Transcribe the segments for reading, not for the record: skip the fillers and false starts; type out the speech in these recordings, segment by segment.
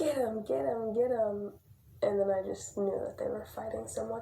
get him, get him, get him. And then I just knew that they were fighting someone.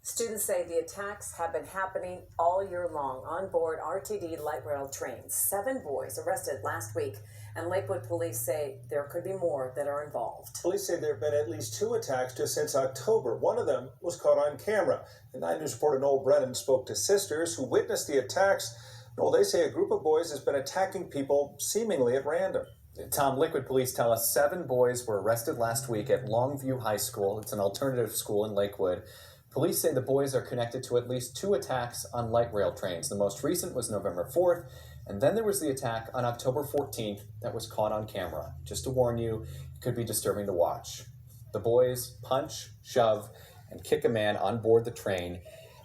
Students say the attacks have been happening all year long on board RTD light rail trains. 7 boys arrested last week, and Lakewood police say there could be more that are involved. Police say there have been at least 2 attacks just since October. One of them was caught on camera. And 9 News reporter Noel Brennan spoke to sisters who witnessed the attacks. Noel, they say a group of boys has been attacking people seemingly at random. Tom, Lakewood police tell us 7 boys were arrested last week at Longview High School. It's an alternative school in Lakewood. Police say the boys are connected to at least 2 attacks on light rail trains. The most recent was November 4th, and then there was the attack on October 14th that was caught on camera. Just to warn you, it could be disturbing to watch. The boys punch, shove, and kick a man on board the train,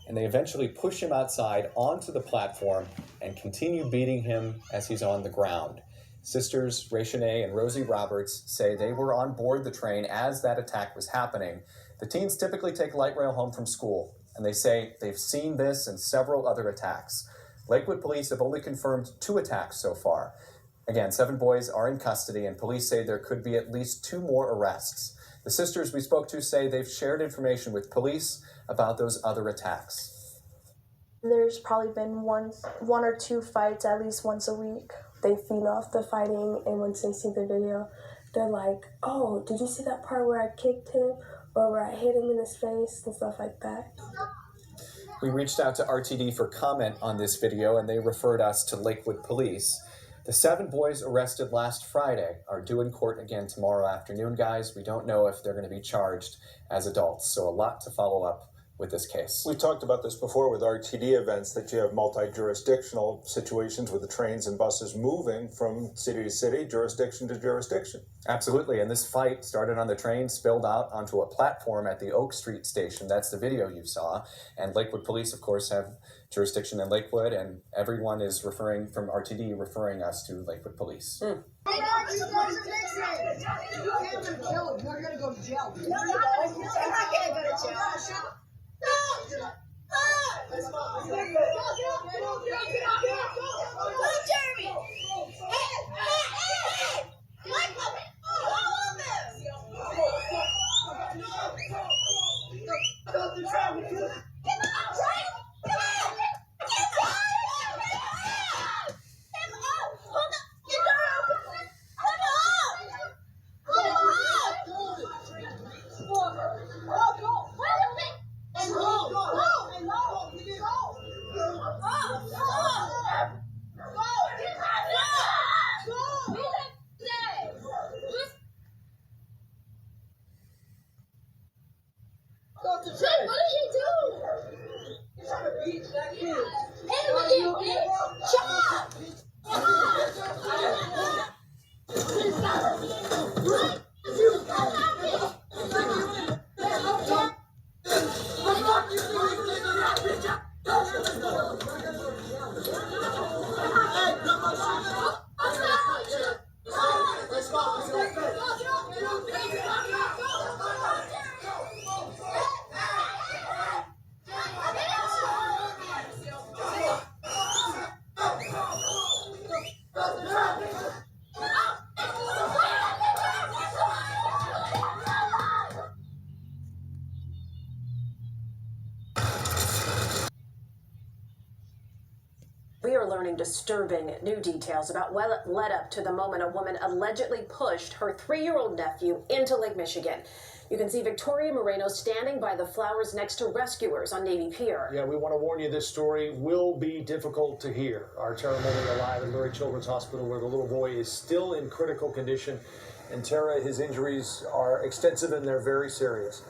and they eventually push him outside onto the platform and continue beating him as he's on the ground. Sisters Rachene and Rosie Roberts say they were on board the train as that attack was happening. The teens typically take light rail home from school, and they say they've seen this and several other attacks. Lakewood police have only confirmed 2 attacks so far. Again, 7 boys are in custody, and police say there could be at least 2 more arrests. The sisters we spoke to say they've shared information with police about those other attacks. There's probably been one or 2 fights at least once a week. They feed off the fighting, and once they see the video, they're like, oh, did you see that part where I kicked him? Or where I hit him in his face and stuff like that. We reached out to RTD for comment on this video, and they referred us to Lakewood police. The 7 boys arrested last Friday are due in court again tomorrow afternoon, guys. We don't know if they're going to be charged as adults, so a lot to follow up with this case. We talked about this before with RTD events, that you have multi-jurisdictional situations with the trains and buses moving from city to city, jurisdiction to jurisdiction. Absolutely, and this fight started on the train, spilled out onto a platform at the Oak Street station. That's the video you saw. And Lakewood police, of course, have jurisdiction in Lakewood, and everyone is referring from RTD, referring us to Lakewood police. You're gonna go to jail. You're not gonna go to jail. No! Let's go! Jeremy! Hey! What? All of this! Go to Jeremy! Get out! Right? Come on! Get out! Him up! Hold up! Get what are you doing? You're trying to beat that kid. Hey, look at me! Shut We are learning disturbing new details about what led up to the moment a woman allegedly pushed her 3-year-old nephew into Lake Michigan. You can see Victoria Moreno standing by the flowers next to rescuers on Navy Pier. Yeah, we want to warn you, this story will be difficult to hear. Our Tara Mullen alive at Lurie Children's Hospital, where the little boy is still in critical condition. And Tara, his injuries are extensive and they're very serious.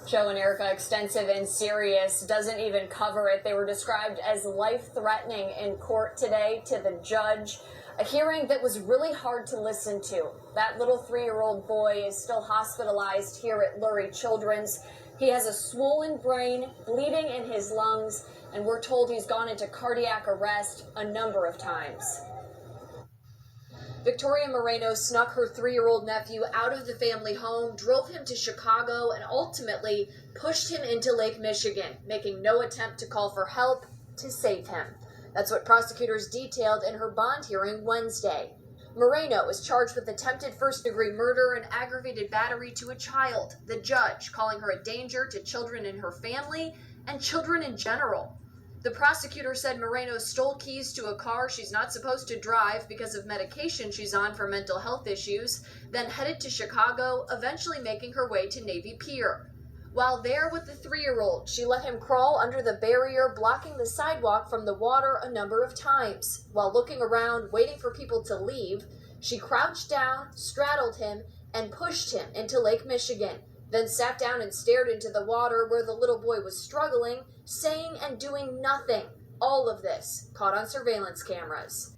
Joe and Erica, extensive and serious, doesn't even cover it. They were described as life-threatening in court today to the judge. A hearing that was really hard to listen to. That little 3-year-old boy is still hospitalized here at Lurie Children's. He has a swollen brain, bleeding in his lungs, and we're told he's gone into cardiac arrest a number of times. Victoria Moreno snuck her 3-year-old nephew out of the family home, drove him to Chicago, and ultimately pushed him into Lake Michigan, making no attempt to call for help to save him. That's what prosecutors detailed in her bond hearing Wednesday. Moreno is charged with attempted first-degree murder and aggravated battery to a child, the judge calling her a danger to children in her family and children in general. The prosecutor said Moreno stole keys to a car she's not supposed to drive because of medication she's on for mental health issues, then headed to Chicago, eventually making her way to Navy Pier. While there with the 3-year-old, she let him crawl under the barrier blocking the sidewalk from the water a number of times. While looking around, waiting for people to leave, she crouched down, straddled him, and pushed him into Lake Michigan, then sat down and stared into the water where the little boy was struggling, saying and doing nothing. All of this caught on surveillance cameras.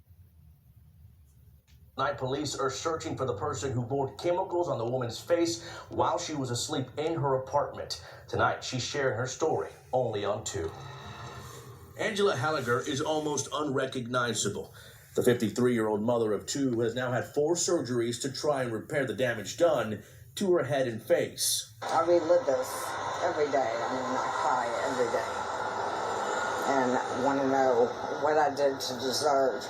Tonight, police are searching for the person who poured chemicals on the woman's face while she was asleep in her apartment. Tonight, she's sharing her story only on 2. Angela Halliger is almost unrecognizable. The 53-year-old mother of 2 has now had 4 surgeries to try and repair the damage done to her head and face. I relive this every day. I mean, I cry every day. And want to know what I did to deserve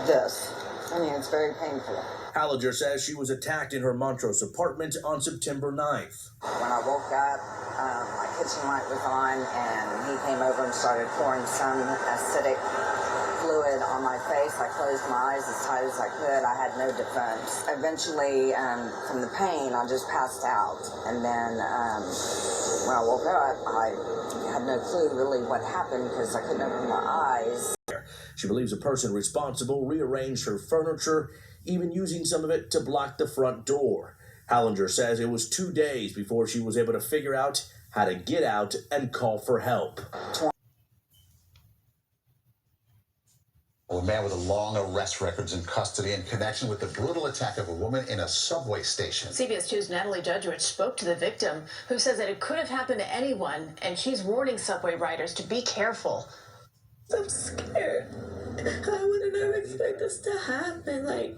this. I mean, it's very painful. Halliger says she was attacked in her Montrose apartment on September 9th. When I woke up, my kitchen light was on, and he came over and started pouring some acidic fluid on my face. I closed my eyes as tight as I could. I had no defense. Eventually, from the pain, I just passed out. And then when I woke up, I had no clue really what happened because I couldn't open my eyes. She believes a person responsible rearranged her furniture, even using some of it to block the front door. Hallinger says it was 2 days before she was able to figure out how to get out and call for help. A man with a long arrest records in custody in connection with the brutal attack of a woman in a subway station. CBS 2's Natalie Judgewich spoke to the victim, who says that it could have happened to anyone, and she's warning subway riders to be careful. I'm scared. I would have never expected this to happen. Like,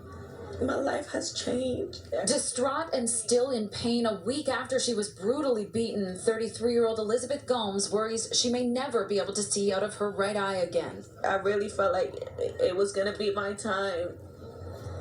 my life has changed. Distraught and still in pain a week after she was brutally beaten, 33-year-old Elizabeth Gomes worries she may never be able to see out of her right eye again. I really felt like it was going to be my time.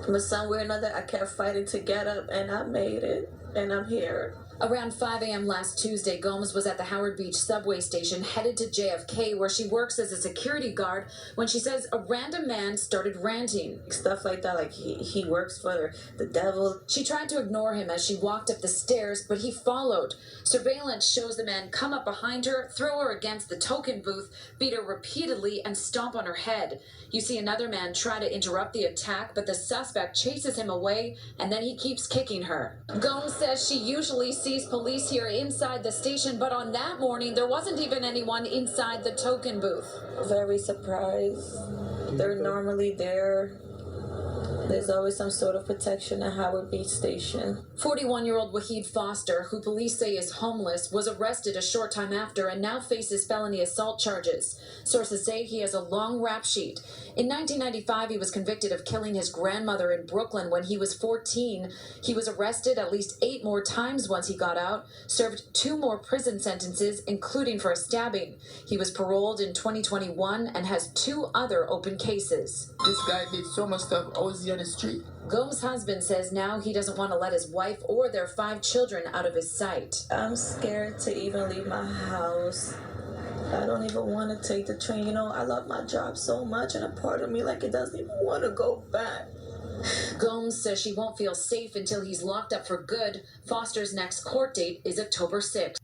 But somewhere or another, I kept fighting to get up, and I made it, and I'm here. Around 5 a.m. last Tuesday, Gomes was at the Howard Beach subway station headed to JFK, where she works as a security guard, when she says a random man started ranting. Stuff like that, like he works for the devil. She tried to ignore him as she walked up the stairs, but he followed. Surveillance shows the man come up behind her, throw her against the token booth, beat her repeatedly, and stomp on her head. You see another man try to interrupt the attack, but the suspect chases him away, and then he keeps kicking her. Gomes says she usually sees police here inside the station, but on that morning, there wasn't even anyone inside the token booth. Very surprised. They're normally there. There's always some sort of protection at Howard Beach Station. 41-year-old Wahid Foster, who police say is homeless, was arrested a short time after and now faces felony assault charges. Sources say he has a long rap sheet. In 1995, he was convicted of killing his grandmother in Brooklyn when he was 14. He was arrested at least 8 more times once he got out, served 2 more prison sentences, including for a stabbing. He was paroled in 2021 and has 2 other open cases. This guy did so much stuff. I was on the street. Gomes' husband says now he doesn't want to let his wife or their 5 children out of his sight. I'm scared to even leave my house. I don't even want to take the train. You know, I love my job so much, and a part of me, like, it doesn't even want to go back. Gomes says she won't feel safe until he's locked up for good. Foster's next court date is October 6th.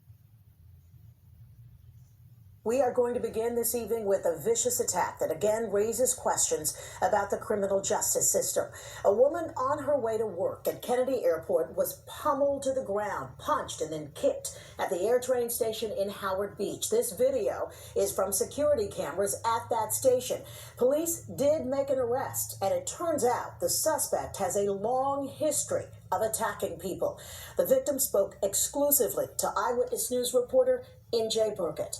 We are going to begin this evening with a vicious attack that again raises questions about the criminal justice system. A woman on her way to work at Kennedy Airport was pummeled to the ground, punched, and then kicked at the AirTrain station in Howard Beach. This video is from security cameras at that station. Police did make an arrest, and it turns out the suspect has a long history of attacking people. The victim spoke exclusively to Eyewitness News reporter NJ Burkett.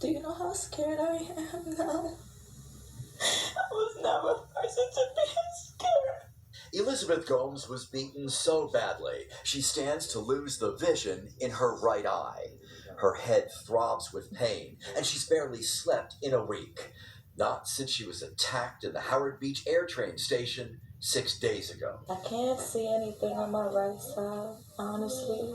Do you know how scared I am now? I was never a person to be scared. Elizabeth Gomes was beaten so badly, she stands to lose the vision in her right eye. Her head throbs with pain, and she's barely slept in a week. Not since she was attacked in the Howard Beach Air Train Station 6 days ago. I can't see anything on my right side, honestly.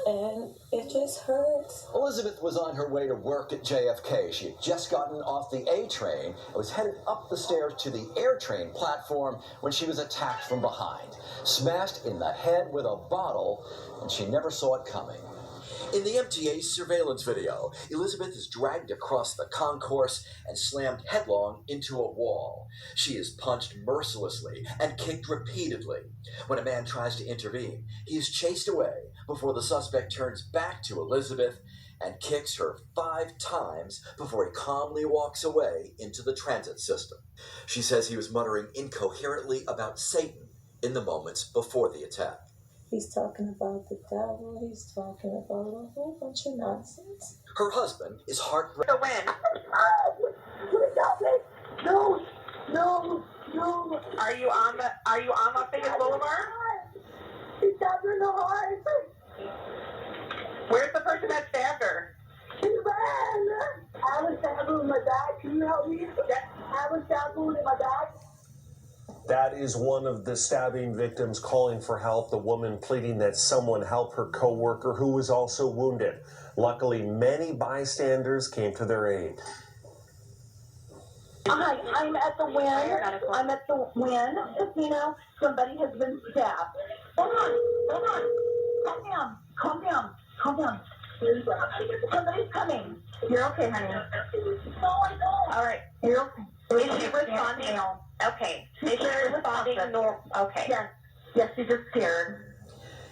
And it just hurts. Elizabeth was on her way to work at JFK. She had just gotten off the A train and was headed up the stairs to the air train platform when she was attacked from behind. Smashed in the head with a bottle, and she never saw it coming. In the MTA surveillance video, Elizabeth is dragged across the concourse and slammed headlong into a wall. She is punched mercilessly and kicked repeatedly. When a man tries to intervene, he is chased away before the suspect turns back to Elizabeth and kicks her 5 times before he calmly walks away into the transit system. She says he was muttering incoherently about Satan in the moments before the attack. He's talking about the devil. He's talking about a whole bunch of nonsense. Her husband is heartbroken. The win. No, no, no. Are you on Las Vegas Boulevard? He stabbed her in the heart. Where's the person that stabbed her? She ran. I was stabbed in my back. Can you help me? I was stabbed in my back. That is one of the stabbing victims calling for help, the woman pleading that someone help her co-worker who was also wounded. Luckily, many bystanders came to their aid. Hi, I'm at the Wynn. I'm at the Wynn Casino. Somebody has been stabbed. Hold on. Calm down. Somebody's coming. You're okay, honey. No, I don't. All right, you're okay. Is she responding? Okay. Is she responding? Okay. Yes, she's just scared.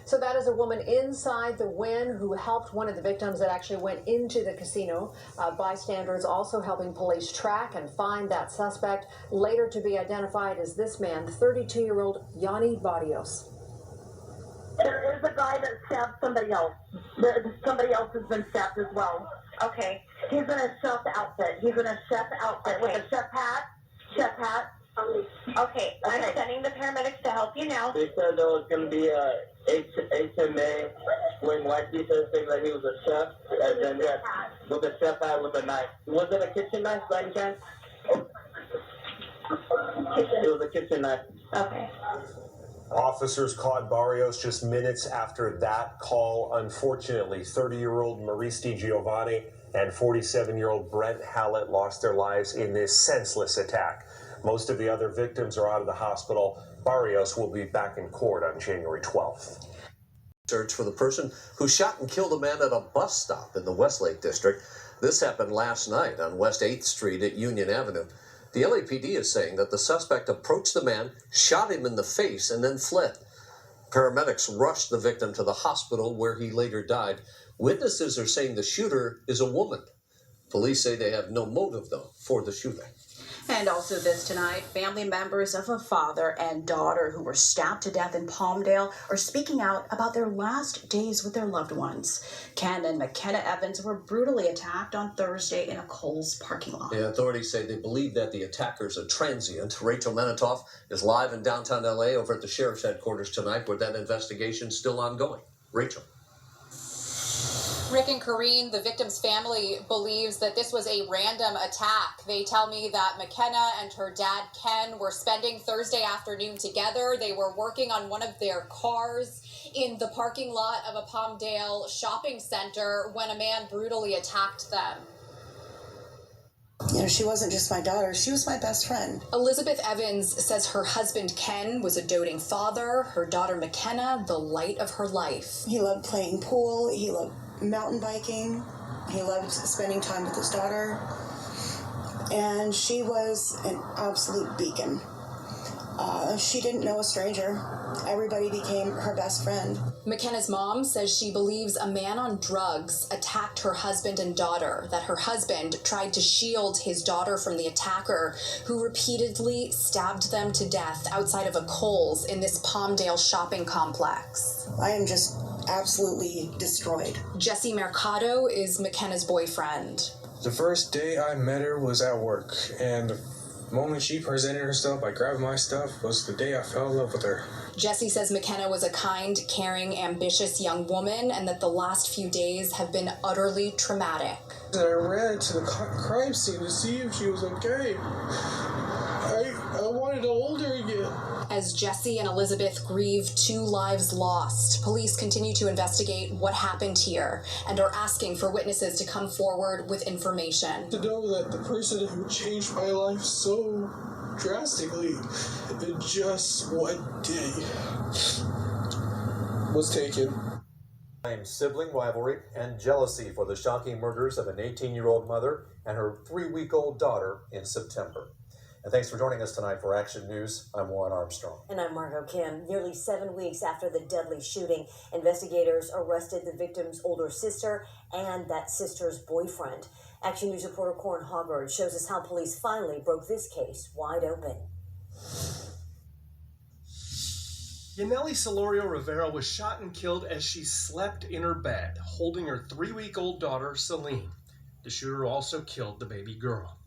So that is a woman inside the Wynn who helped one of the victims that actually went into the casino. Bystanders also helping police track and find that suspect, later to be identified as this man, 32-year-old Yanni Barrios. There is a guy that stabbed somebody else. Somebody else has been stabbed as well. Okay. He's in a chef outfit. With a chef hat. Okay. I'm sending the paramedics to help you now. They said there was going to be a HMA when white people saying that he was a chef, and then with a chef hat with a knife. Was it a kitchen knife by any chance? It was a kitchen knife. Okay. Officers caught Barrios just minutes after that call. Unfortunately, 30-year-old Maurice DiGiovanni and 47-year-old Brent Hallett lost their lives in this senseless attack. Most of the other victims are out of the hospital. Barrios will be back in court on January 12th. Search for the person who shot and killed a man at a bus stop in the Westlake district. This happened last night on West 8th Street at Union Avenue. The LAPD is saying that the suspect approached the man, shot him in the face, and then fled. Paramedics rushed the victim to the hospital where he later died. Witnesses are saying the shooter is a woman. Police say they have no motive, though, for the shooting. And also this tonight, family members of a father and daughter who were stabbed to death in Palmdale are speaking out about their last days with their loved ones. Ken and McKenna Evans were brutally attacked on Thursday in a Kohl's parking lot. The authorities say they believe that the attackers are transient. Rachel Menitoff is live in downtown LA over at the sheriff's headquarters tonight where that investigation is still ongoing. Rachel. Rick and Corrine, the victim's family believes that this was a random attack. They tell me that McKenna and her dad, Ken, were spending Thursday afternoon together. They were working on one of their cars in the parking lot of a Palmdale shopping center when a man brutally attacked them. You know, she wasn't just my daughter, she was my best friend. Elizabeth Evans says her husband, Ken, was a doting father, her daughter, McKenna, the light of her life. He loved playing pool, he loved mountain biking, he loved spending time with his daughter, and she was an absolute beacon. She didn't know a stranger. Everybody became her best friend. McKenna's mom says she believes a man on drugs attacked her husband and daughter, that her husband tried to shield his daughter from the attacker, who repeatedly stabbed them to death outside of a Kohl's in this Palmdale shopping complex. I am just absolutely destroyed. Jesse Mercado is McKenna's boyfriend. The first day I met her was at work, and The moment she presented herself, I grabbed my stuff, was the day I fell in love with her. Jesse says McKenna was a kind, caring, ambitious young woman and that the last few days have been utterly traumatic. I ran to the crime scene to see if she was okay. I wanted to hold her again. As Jesse and Elizabeth grieve 2 lives lost, police continue to investigate what happened here and are asking for witnesses to come forward with information. To know that the person who changed my life so drastically in just one day was taken. Sibling rivalry and jealousy for the shocking murders of an 18-year-old mother and her 3-week-old daughter in September. And thanks for joining us tonight for Action News. I'm Warren Armstrong. And I'm Margot Kim. Nearly 7 weeks after the deadly shooting, investigators arrested the victim's older sister and that sister's boyfriend. Action News reporter Corin Hoggard shows us how police finally broke this case wide open. Yaneli Solorio Rivera was shot and killed as she slept in her bed, holding her 3-week-old daughter, Celine. The shooter also killed the baby girl.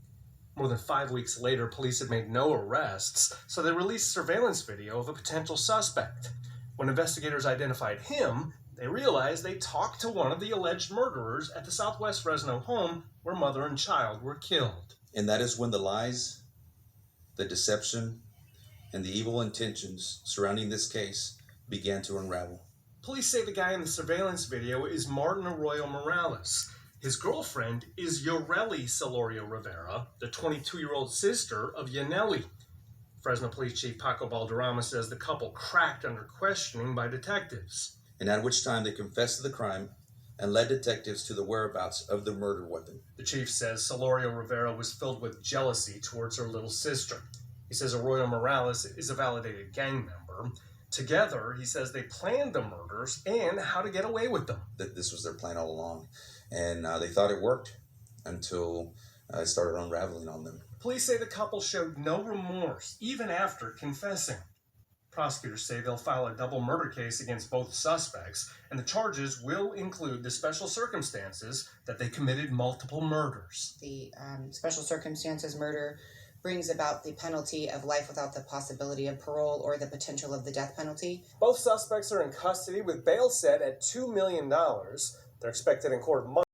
More than 5 weeks later, police had made no arrests, so they released surveillance video of a potential suspect. When investigators identified him, they realized they talked to one of the alleged murderers at the Southwest Fresno home where mother and child were killed. And that is when the lies, the deception, and the evil intentions surrounding this case began to unravel. Police say the guy in the surveillance video is Martin Arroyo Morales. His girlfriend is Yoreli Solorio Rivera, the 22-year-old sister of Yaneli. Fresno Police Chief Paco Balderrama says the couple cracked under questioning by detectives. And at which time they confessed to the crime and led detectives to the whereabouts of the murder weapon. The chief says Solorio Rivera was filled with jealousy towards her little sister. He says Arroyo Morales is a validated gang member. Together, he says they planned the murders and how to get away with them. That this was their plan all along. And they thought it worked until it started unraveling on them. Police say the couple showed no remorse, even after confessing. Prosecutors say they'll file a double murder case against both suspects, and the charges will include the special circumstances that they committed multiple murders. The special circumstances murder brings about the penalty of life without the possibility of parole or the potential of the death penalty. Both suspects are in custody with bail set at $2 million. They're expected in court Monday.